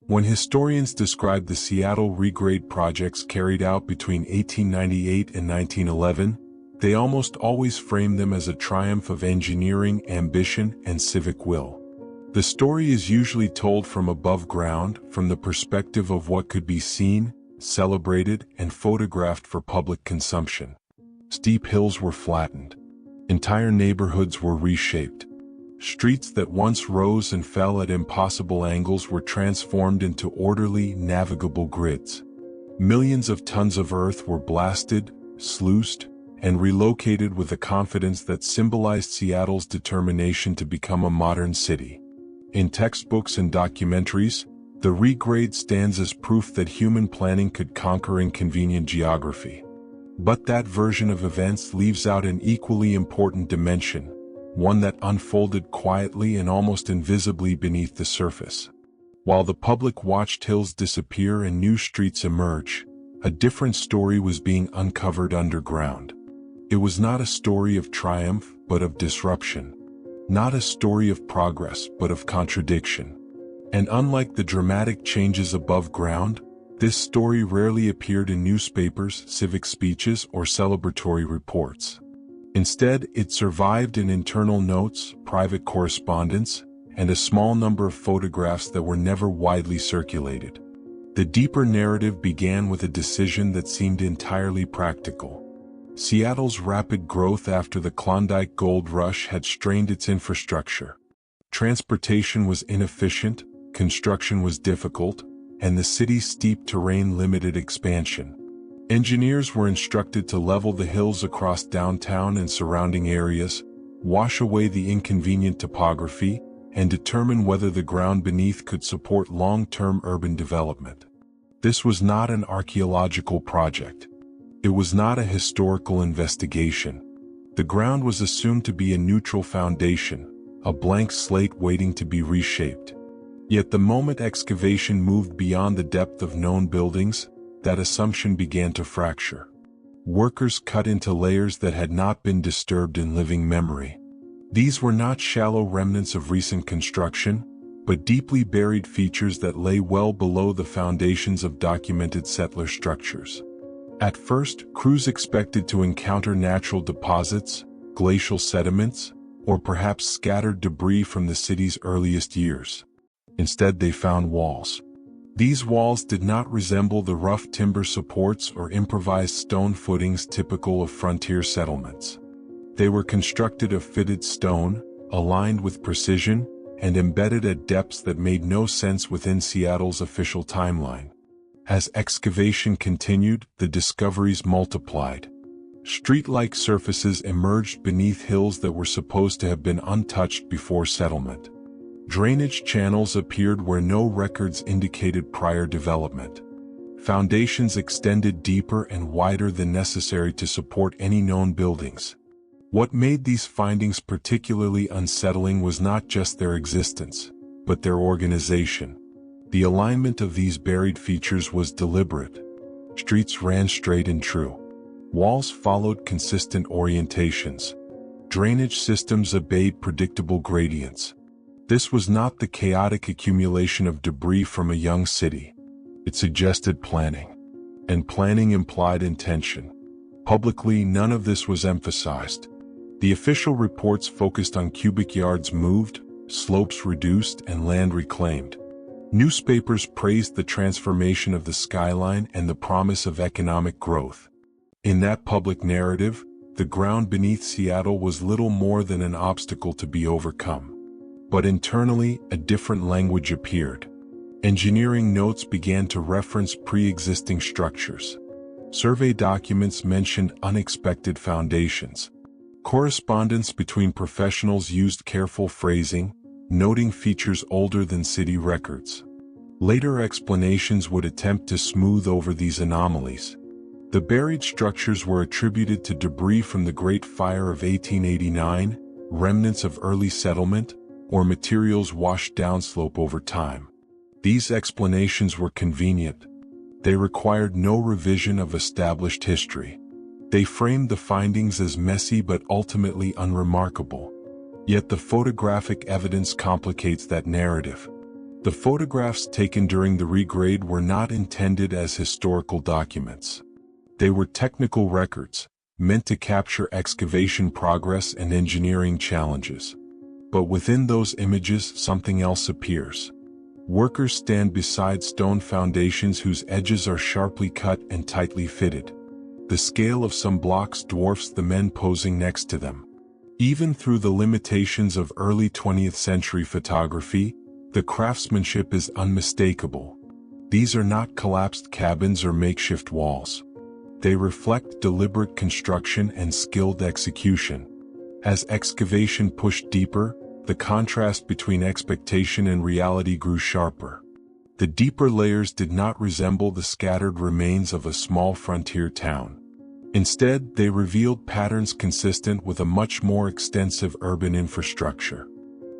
When historians describe the Seattle regrade projects carried out between 1898 and 1911, they almost always frame them as a triumph of engineering, ambition, and civic will. The story is usually told from above ground, from the perspective of what could be seen, celebrated, and photographed for public consumption. Steep hills were flattened. Entire neighborhoods were reshaped. Streets that once rose and fell at impossible angles were transformed into orderly, navigable grids. Millions of tons of earth were blasted, sluiced, and relocated with a confidence that symbolized Seattle's determination to become a modern city. In textbooks and documentaries, the regrade stands as proof that human planning could conquer inconvenient geography. But that version of events leaves out an equally important dimension, one that unfolded quietly and almost invisibly beneath the surface. While the public watched hills disappear and new streets emerge, a different story was being uncovered underground. It was not a story of triumph, but of disruption. Not a story of progress, but of contradiction. And unlike the dramatic changes above ground, this story rarely appeared in newspapers, civic speeches, or celebratory reports. Instead, it survived in internal notes, private correspondence, and a small number of photographs that were never widely circulated. The deeper narrative began with a decision that seemed entirely practical. Seattle's rapid growth after the Klondike Gold Rush had strained its infrastructure. Transportation was inefficient, construction was difficult, and the city's steep terrain limited expansion. Engineers were instructed to level the hills across downtown and surrounding areas, wash away the inconvenient topography, and determine whether the ground beneath could support long-term urban development. This was not an archaeological project. It was not a historical investigation. The ground was assumed to be a neutral foundation, a blank slate waiting to be reshaped. Yet the moment excavation moved beyond the depth of known buildings, that assumption began to fracture. Workers cut into layers that had not been disturbed in living memory. These were not shallow remnants of recent construction, but deeply buried features that lay well below the foundations of documented settler structures. At first, crews expected to encounter natural deposits, glacial sediments, or perhaps scattered debris from the city's earliest years. Instead, they found walls. These walls did not resemble the rough timber supports or improvised stone footings typical of frontier settlements. They were constructed of fitted stone, aligned with precision, and embedded at depths that made no sense within Seattle's official timeline. As excavation continued, the discoveries multiplied. Street-like surfaces emerged beneath hills that were supposed to have been untouched before settlement. Drainage channels appeared where no records indicated prior development. Foundations extended deeper and wider than necessary to support any known buildings. What made these findings particularly unsettling was not just their existence, but their organization. The alignment of these buried features was deliberate. Streets ran straight and true. Walls followed consistent orientations. Drainage systems obeyed predictable gradients. This was not the chaotic accumulation of debris from a young city. It suggested planning. And planning implied intention. Publicly, none of this was emphasized. The official reports focused on cubic yards moved, slopes reduced, and land reclaimed. Newspapers praised the transformation of the skyline and the promise of economic growth. In that public narrative, the ground beneath Seattle was little more than an obstacle to be overcome. But internally, a different language appeared. Engineering notes began to reference pre-existing structures. Survey documents mentioned unexpected foundations. Correspondence between professionals used careful phrasing, noting features older than city records. Later explanations would attempt to smooth over these anomalies. The buried structures were attributed to debris from the Great Fire of 1889, remnants of early settlement, or materials washed downslope over time. These explanations were convenient. They required no revision of established history. They framed the findings as messy but ultimately unremarkable. Yet the photographic evidence complicates that narrative. The photographs taken during the regrade were not intended as historical documents. They were technical records, meant to capture excavation progress and engineering challenges. But within those images, something else appears. Workers stand beside stone foundations whose edges are sharply cut and tightly fitted. The scale of some blocks dwarfs the men posing next to them. Even through the limitations of early 20th century photography, the craftsmanship is unmistakable. These are not collapsed cabins or makeshift walls. They reflect deliberate construction and skilled execution. As excavation pushed deeper, the contrast between expectation and reality grew sharper. The deeper layers did not resemble the scattered remains of a small frontier town. Instead, they revealed patterns consistent with a much more extensive urban infrastructure.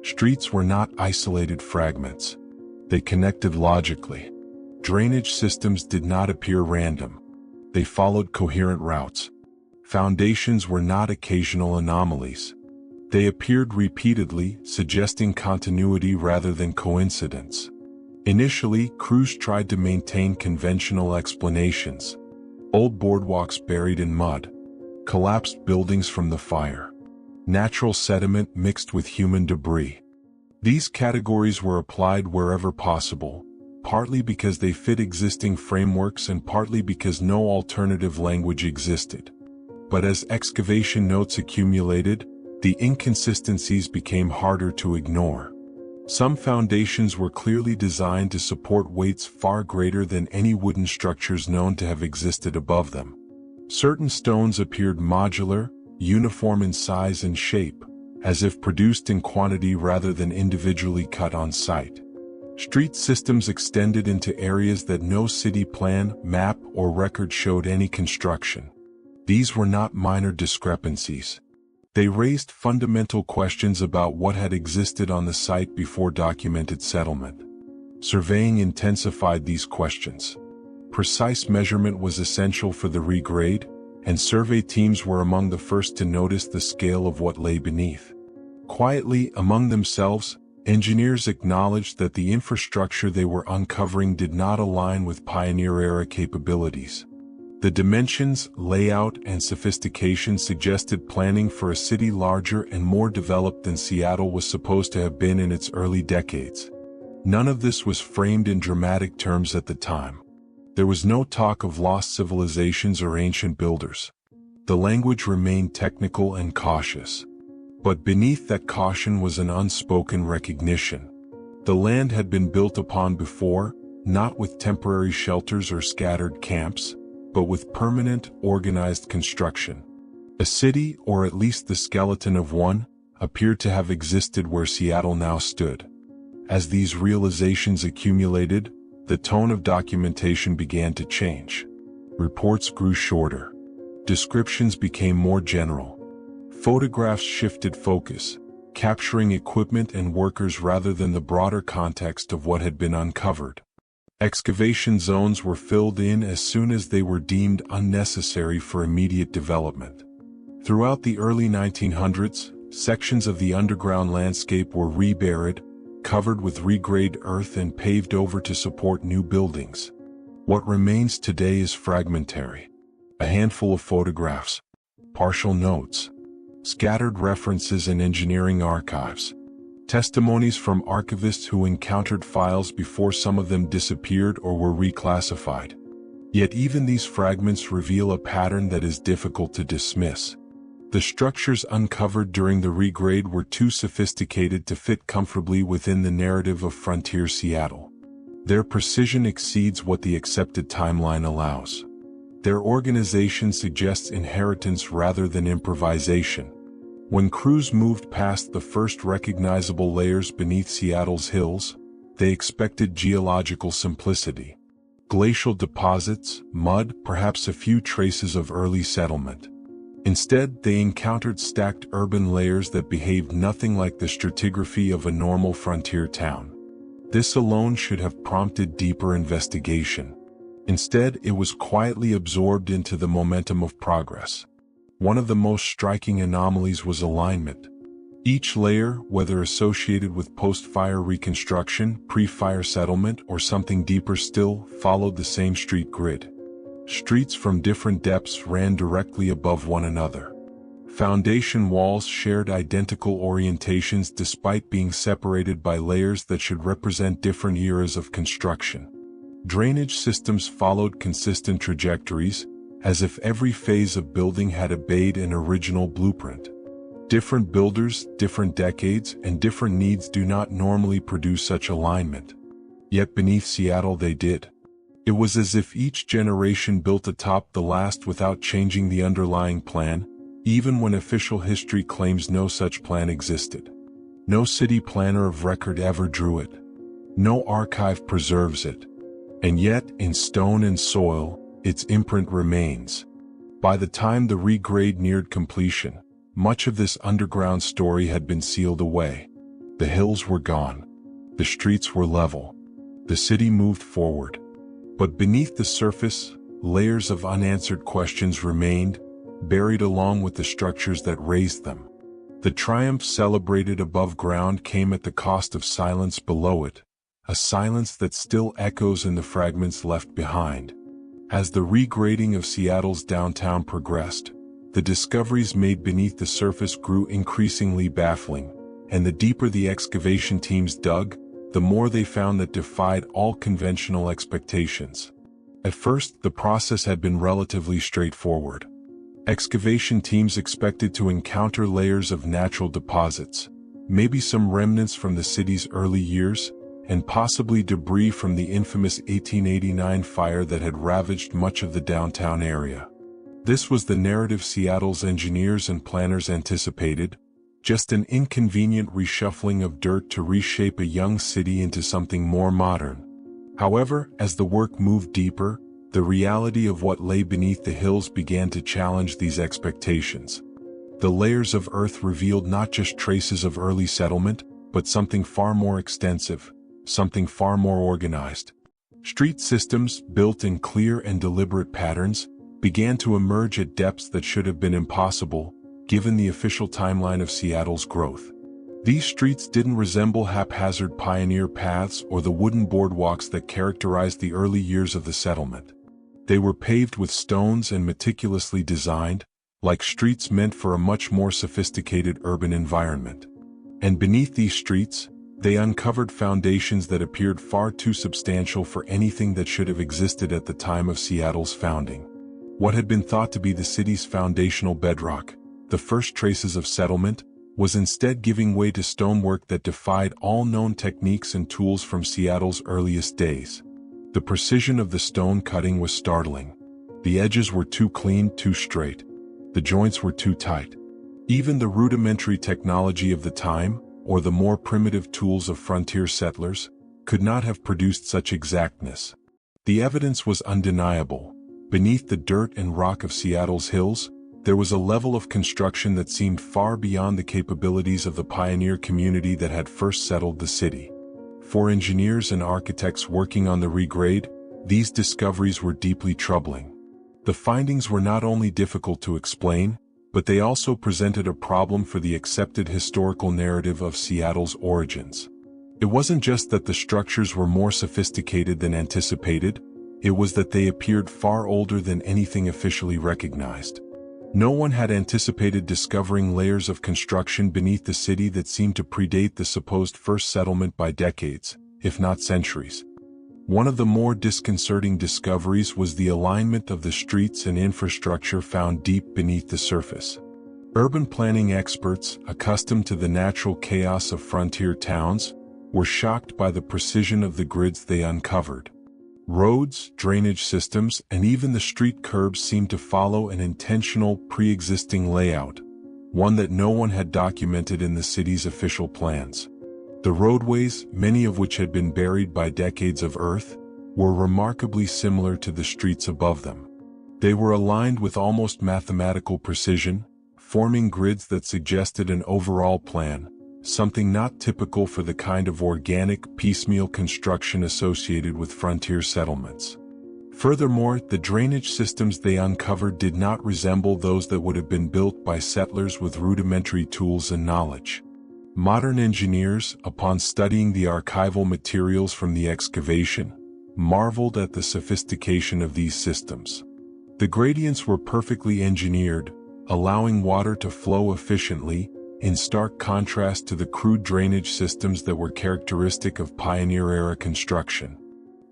Streets were not isolated fragments. They connected logically. Drainage systems did not appear random. They followed coherent routes. Foundations were not occasional anomalies. They appeared repeatedly, suggesting continuity rather than coincidence. Initially, crews tried to maintain conventional explanations. Old boardwalks buried in mud, collapsed buildings from the fire, natural sediment mixed with human debris. These categories were applied wherever possible, partly because they fit existing frameworks and partly because no alternative language existed. But as excavation notes accumulated, the inconsistencies became harder to ignore. Some foundations were clearly designed to support weights far greater than any wooden structures known to have existed above them. Certain stones appeared modular, uniform in size and shape, as if produced in quantity rather than individually cut on site. Street systems extended into areas that no city plan, map, or record showed any construction. These were not minor discrepancies. They raised fundamental questions about what had existed on the site before documented settlement. Surveying intensified these questions. Precise measurement was essential for the regrade, and survey teams were among the first to notice the scale of what lay beneath. Quietly, among themselves, engineers acknowledged that the infrastructure they were uncovering did not align with pioneer-era capabilities. The dimensions, layout, and sophistication suggested planning for a city larger and more developed than Seattle was supposed to have been in its early decades. None of this was framed in dramatic terms at the time. There was no talk of lost civilizations or ancient builders. The language remained technical and cautious. But beneath that caution was an unspoken recognition. The land had been built upon before, not with temporary shelters or scattered camps, but with permanent, organized construction. A city, or at least the skeleton of one, appeared to have existed where Seattle now stood. As these realizations accumulated, the tone of documentation began to change. Reports grew shorter. Descriptions became more general. Photographs shifted focus, capturing equipment and workers rather than the broader context of what had been uncovered. Excavation zones were filled in as soon as they were deemed unnecessary for immediate development. Throughout the early 1900s, sections of the underground landscape were reburied, covered with regrade earth and paved over to support new buildings. What remains today is fragmentary. A handful of photographs, partial notes, scattered references and engineering archives. Testimonies from archivists who encountered files before some of them disappeared or were reclassified. Yet even these fragments reveal a pattern that is difficult to dismiss. The structures uncovered during the regrade were too sophisticated to fit comfortably within the narrative of frontier Seattle. Their precision exceeds what the accepted timeline allows. Their organization suggests inheritance rather than improvisation. When crews moved past the first recognizable layers beneath Seattle's hills, they expected geological simplicity. Glacial deposits, mud, perhaps a few traces of early settlement. Instead, they encountered stacked urban layers that behaved nothing like the stratigraphy of a normal frontier town. This alone should have prompted deeper investigation. Instead, it was quietly absorbed into the momentum of progress. One of the most striking anomalies was alignment. Each layer, whether associated with post-fire reconstruction, pre-fire settlement, or something deeper still, followed the same street grid. Streets from different depths ran directly above one another. Foundation walls shared identical orientations despite being separated by layers that should represent different eras of construction. Drainage systems followed consistent trajectories, as if every phase of building had obeyed an original blueprint. Different builders, different decades, and different needs do not normally produce such alignment. Yet beneath Seattle they did. It was as if each generation built atop the last without changing the underlying plan, even when official history claims no such plan existed. No city planner of record ever drew it. No archive preserves it. And yet, in stone and soil, its imprint remains. By the time the regrade neared completion, much of this underground story had been sealed away. The hills were gone. The streets were level. The city moved forward. But beneath the surface, layers of unanswered questions remained, buried along with the structures that raised them. The triumph celebrated above ground came at the cost of silence below it, a silence that still echoes in the fragments left behind. As the regrading of Seattle's downtown progressed, the discoveries made beneath the surface grew increasingly baffling, and the deeper the excavation teams dug, the more they found that defied all conventional expectations. At first, the process had been relatively straightforward. Excavation teams expected to encounter layers of natural deposits, maybe some remnants from the city's early years, and possibly debris from the infamous 1889 fire that had ravaged much of the downtown area. This was the narrative Seattle's engineers and planners anticipated, just an inconvenient reshuffling of dirt to reshape a young city into something more modern. However, as the work moved deeper, the reality of what lay beneath the hills began to challenge these expectations. The layers of earth revealed not just traces of early settlement, but something far more extensive, something far more organized. Street systems, built in clear and deliberate patterns, began to emerge at depths that should have been impossible, given the official timeline of Seattle's growth. These streets didn't resemble haphazard pioneer paths or the wooden boardwalks that characterized the early years of the settlement. They were paved with stones and meticulously designed, like streets meant for a much more sophisticated urban environment. And beneath these streets, they uncovered foundations that appeared far too substantial for anything that should have existed at the time of Seattle's founding. What had been thought to be the city's foundational bedrock, the first traces of settlement, was instead giving way to stonework that defied all known techniques and tools from Seattle's earliest days. The precision of the stone cutting was startling. The edges were too clean, too straight. The joints were too tight. Even the rudimentary technology of the time, or the more primitive tools of frontier settlers, could not have produced such exactness. The evidence was undeniable. Beneath the dirt and rock of Seattle's hills, there was a level of construction that seemed far beyond the capabilities of the pioneer community that had first settled the city. For engineers and architects working on the regrade, these discoveries were deeply troubling. The findings were not only difficult to explain, but they also presented a problem for the accepted historical narrative of Seattle's origins. It wasn't just that the structures were more sophisticated than anticipated, it was that they appeared far older than anything officially recognized. No one had anticipated discovering layers of construction beneath the city that seemed to predate the supposed first settlement by decades, if not centuries. One of the more disconcerting discoveries was the alignment of the streets and infrastructure found deep beneath the surface. Urban planning experts, accustomed to the natural chaos of frontier towns, were shocked by the precision of the grids they uncovered. Roads, drainage systems, and even the street curbs seemed to follow an intentional, pre-existing layout, one that no one had documented in the city's official plans. The roadways, many of which had been buried by decades of earth, were remarkably similar to the streets above them. They were aligned with almost mathematical precision, forming grids that suggested an overall plan, something not typical for the kind of organic, piecemeal construction associated with frontier settlements. Furthermore, the drainage systems they uncovered did not resemble those that would have been built by settlers with rudimentary tools and knowledge. Modern engineers, upon studying the archival materials from the excavation, marveled at the sophistication of these systems. The gradients were perfectly engineered, allowing water to flow efficiently, in stark contrast to the crude drainage systems that were characteristic of pioneer-era construction.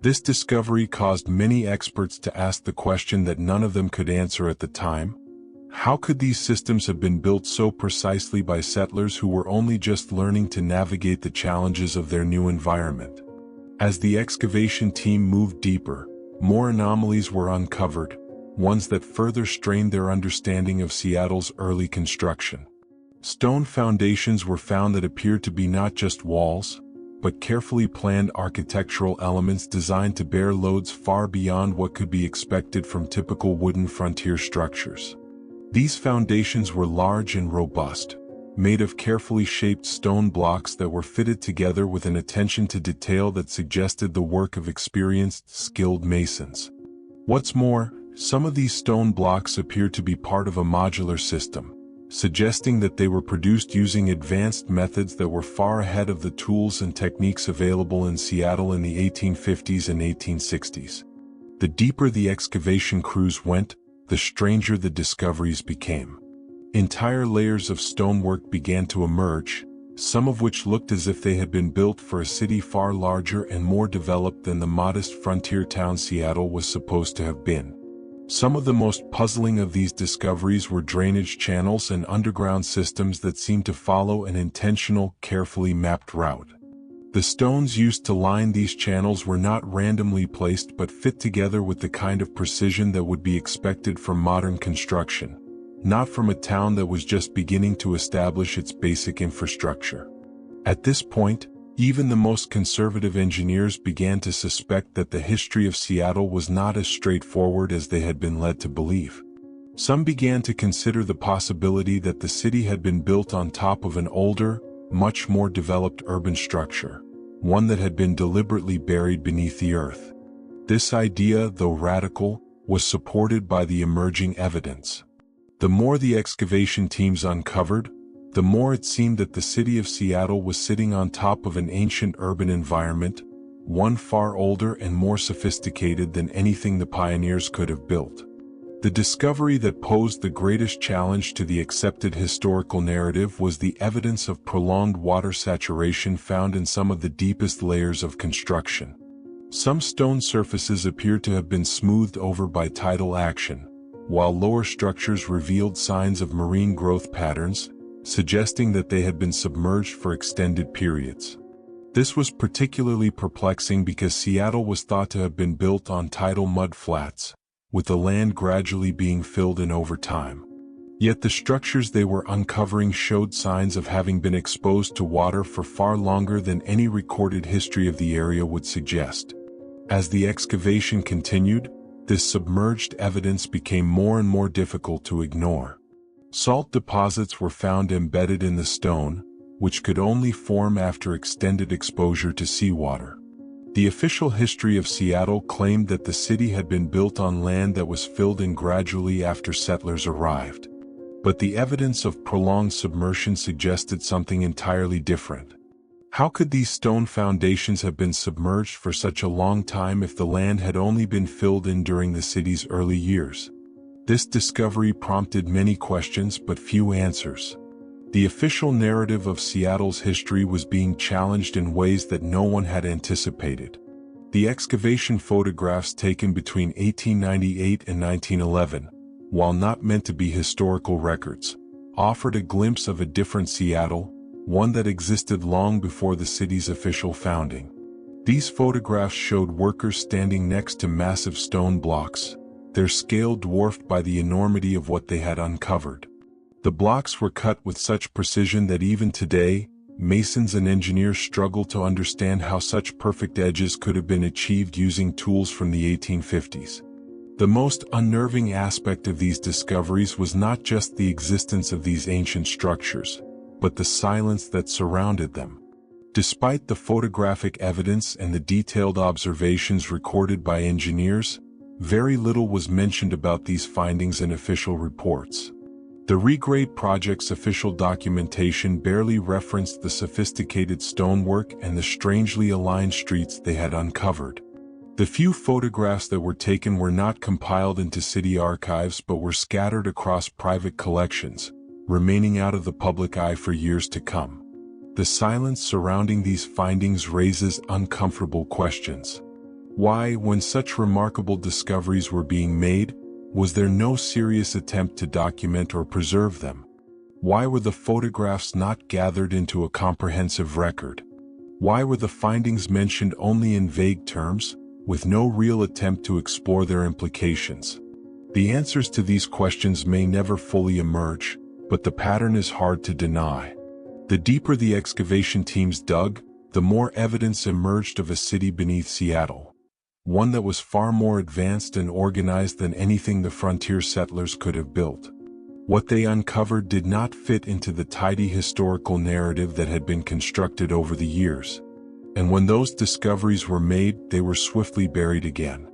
This discovery caused many experts to ask the question that none of them could answer at the time: how could these systems have been built so precisely by settlers who were only just learning to navigate the challenges of their new environment? As the excavation team moved deeper, more anomalies were uncovered, ones that further strained their understanding of Seattle's early construction. Stone foundations were found that appeared to be not just walls, but carefully planned architectural elements designed to bear loads far beyond what could be expected from typical wooden frontier structures. These foundations were large and robust, made of carefully shaped stone blocks that were fitted together with an attention to detail that suggested the work of experienced, skilled masons. What's more, some of these stone blocks appeared to be part of a modular system, suggesting that they were produced using advanced methods that were far ahead of the tools and techniques available in Seattle in the 1850s and 1860s. The deeper the excavation crews went, the stranger the discoveries became. Entire layers of stonework began to emerge, some of which looked as if they had been built for a city far larger and more developed than the modest frontier town Seattle was supposed to have been. Some of the most puzzling of these discoveries were drainage channels and underground systems that seemed to follow an intentional, carefully mapped route. The stones used to line these channels were not randomly placed but fit together with the kind of precision that would be expected from modern construction, not from a town that was just beginning to establish its basic infrastructure. At this point, even the most conservative engineers began to suspect that the history of Seattle was not as straightforward as they had been led to believe. Some began to consider the possibility that the city had been built on top of an older, much more developed urban structure, one that had been deliberately buried beneath the earth. This idea, though radical, was supported by the emerging evidence. The more the excavation teams uncovered, the more it seemed that the city of Seattle was sitting on top of an ancient urban environment, one far older and more sophisticated than anything the pioneers could have built. The discovery that posed the greatest challenge to the accepted historical narrative was the evidence of prolonged water saturation found in some of the deepest layers of construction. Some stone surfaces appeared to have been smoothed over by tidal action, while lower structures revealed signs of marine growth patterns, suggesting that they had been submerged for extended periods. This was particularly perplexing because Seattle was thought to have been built on tidal mudflats, with the land gradually being filled in over time. Yet the structures they were uncovering showed signs of having been exposed to water for far longer than any recorded history of the area would suggest. As the excavation continued, this submerged evidence became more and more difficult to ignore. Salt deposits were found embedded in the stone, which could only form after extended exposure to seawater. The official history of Seattle claimed that the city had been built on land that was filled in gradually after settlers arrived. But the evidence of prolonged submersion suggested something entirely different. How could these stone foundations have been submerged for such a long time if the land had only been filled in during the city's early years? This discovery prompted many questions but few answers. The official narrative of Seattle's history was being challenged in ways that no one had anticipated. The excavation photographs taken between 1898 and 1911, while not meant to be historical records, offered a glimpse of a different Seattle, one that existed long before the city's official founding. These photographs showed workers standing next to massive stone blocks, their scale dwarfed by the enormity of what they had uncovered. The blocks were cut with such precision that even today, masons and engineers struggle to understand how such perfect edges could have been achieved using tools from the 1850s. The most unnerving aspect of these discoveries was not just the existence of these ancient structures, but the silence that surrounded them. Despite the photographic evidence and the detailed observations recorded by engineers, very little was mentioned about these findings in official reports. The regrade project's official documentation barely referenced the sophisticated stonework and the strangely aligned streets they had uncovered. The few photographs that were taken were not compiled into city archives but were scattered across private collections, remaining out of the public eye for years to come. The silence surrounding these findings raises uncomfortable questions. Why, when such remarkable discoveries were being made, was there no serious attempt to document or preserve them? Why were the photographs not gathered into a comprehensive record? Why were the findings mentioned only in vague terms, with no real attempt to explore their implications? The answers to these questions may never fully emerge, but the pattern is hard to deny. The deeper the excavation teams dug, the more evidence emerged of a city beneath Seattle. One that was far more advanced and organized than anything the frontier settlers could have built. What they uncovered did not fit into the tidy historical narrative that had been constructed over the years. And when those discoveries were made, they were swiftly buried again.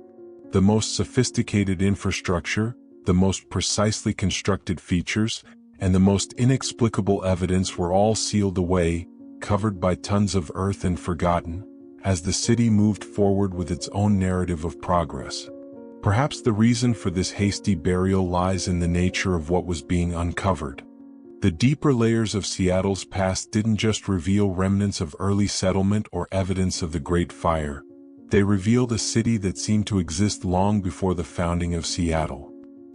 The most sophisticated infrastructure, the most precisely constructed features, and the most inexplicable evidence were all sealed away, covered by tons of earth and forgotten, as the city moved forward with its own narrative of progress. Perhaps the reason for this hasty burial lies in the nature of what was being uncovered. The deeper layers of Seattle's past didn't just reveal remnants of early settlement or evidence of the Great Fire. They revealed a city that seemed to exist long before the founding of Seattle.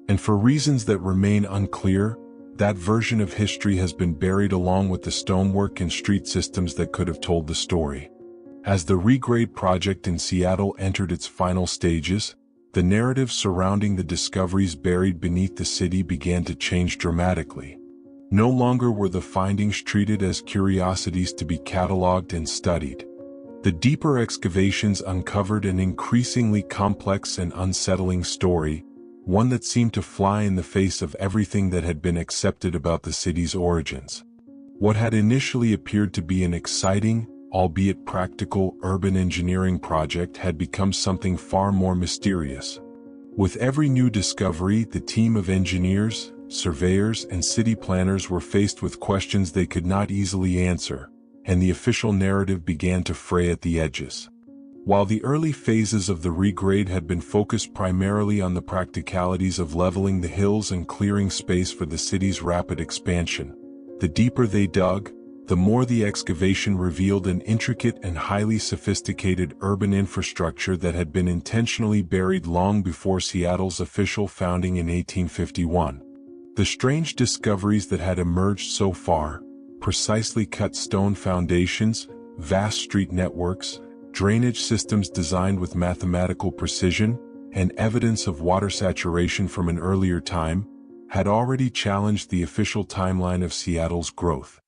And for reasons that remain unclear, that version of history has been buried along with the stonework and street systems that could have told the story. As the regrade project in Seattle entered its final stages, the narrative surrounding the discoveries buried beneath the city began to change dramatically. No longer were the findings treated as curiosities to be cataloged and studied. The deeper excavations uncovered an increasingly complex and unsettling story, one that seemed to fly in the face of everything that had been accepted about the city's origins. What had initially appeared to be an exciting, albeit practical, urban engineering project had become something far more mysterious. With every new discovery, the team of engineers, surveyors, and city planners were faced with questions they could not easily answer, and the official narrative began to fray at the edges. While the early phases of the regrade had been focused primarily on the practicalities of leveling the hills and clearing space for the city's rapid expansion, the deeper they dug, the more the excavation revealed an intricate and highly sophisticated urban infrastructure that had been intentionally buried long before Seattle's official founding in 1851. The strange discoveries that had emerged so far, precisely cut stone foundations, vast street networks, drainage systems designed with mathematical precision, and evidence of water saturation from an earlier time, had already challenged the official timeline of Seattle's growth.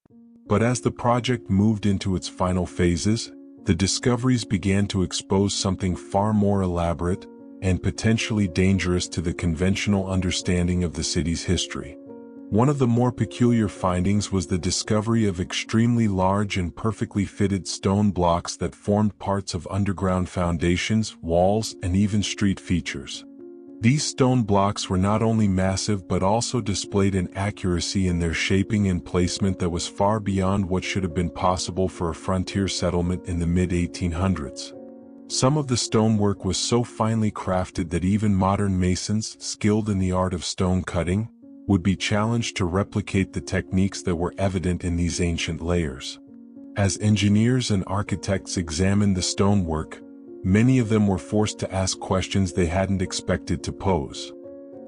But as the project moved into its final phases, the discoveries began to expose something far more elaborate and potentially dangerous to the conventional understanding of the city's history. One of the more peculiar findings was the discovery of extremely large and perfectly fitted stone blocks that formed parts of underground foundations, walls, and even street features. These stone blocks were not only massive but also displayed an accuracy in their shaping and placement that was far beyond what should have been possible for a frontier settlement in the mid-1800s. Some of the stonework was so finely crafted that even modern masons, skilled in the art of stone cutting, would be challenged to replicate the techniques that were evident in these ancient layers. As engineers and architects examined the stonework, many of them were forced to ask questions they hadn't expected to pose.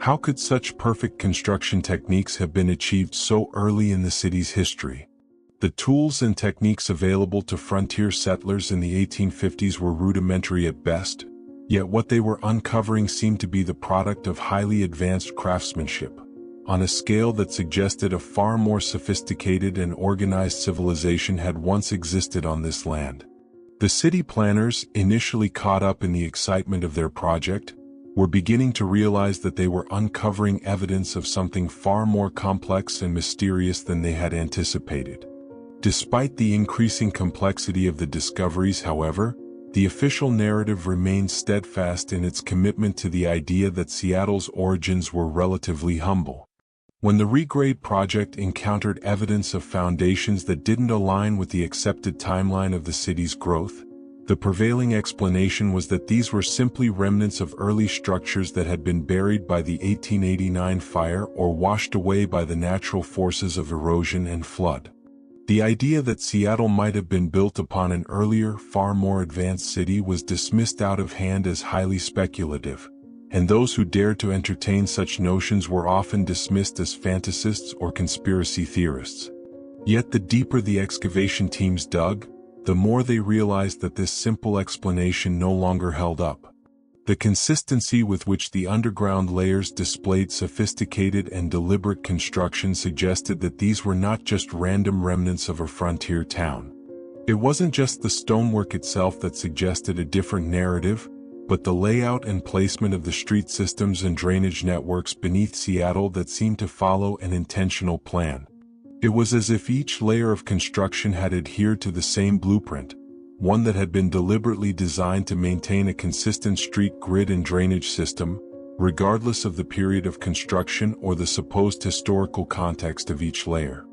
How could such perfect construction techniques have been achieved so early in the city's history? The tools and techniques available to frontier settlers in the 1850s were rudimentary at best, yet what they were uncovering seemed to be the product of highly advanced craftsmanship, on a scale that suggested a far more sophisticated and organized civilization had once existed on this land. The city planners, initially caught up in the excitement of their project, were beginning to realize that they were uncovering evidence of something far more complex and mysterious than they had anticipated. Despite the increasing complexity of the discoveries, however, the official narrative remained steadfast in its commitment to the idea that Seattle's origins were relatively humble. When the regrade project encountered evidence of foundations that didn't align with the accepted timeline of the city's growth, the prevailing explanation was that these were simply remnants of early structures that had been buried by the 1889 fire or washed away by the natural forces of erosion and flood. The idea that Seattle might have been built upon an earlier, far more advanced city was dismissed out of hand as highly speculative, and those who dared to entertain such notions were often dismissed as fantasists or conspiracy theorists. Yet the deeper the excavation teams dug, the more they realized that this simple explanation no longer held up. The consistency with which the underground layers displayed sophisticated and deliberate construction suggested that these were not just random remnants of a frontier town. It wasn't just the stonework itself that suggested a different narrative, but the layout and placement of the street systems and drainage networks beneath Seattle that seemed to follow an intentional plan. It was as if each layer of construction had adhered to the same blueprint, one that had been deliberately designed to maintain a consistent street grid and drainage system, regardless of the period of construction or the supposed historical context of each layer.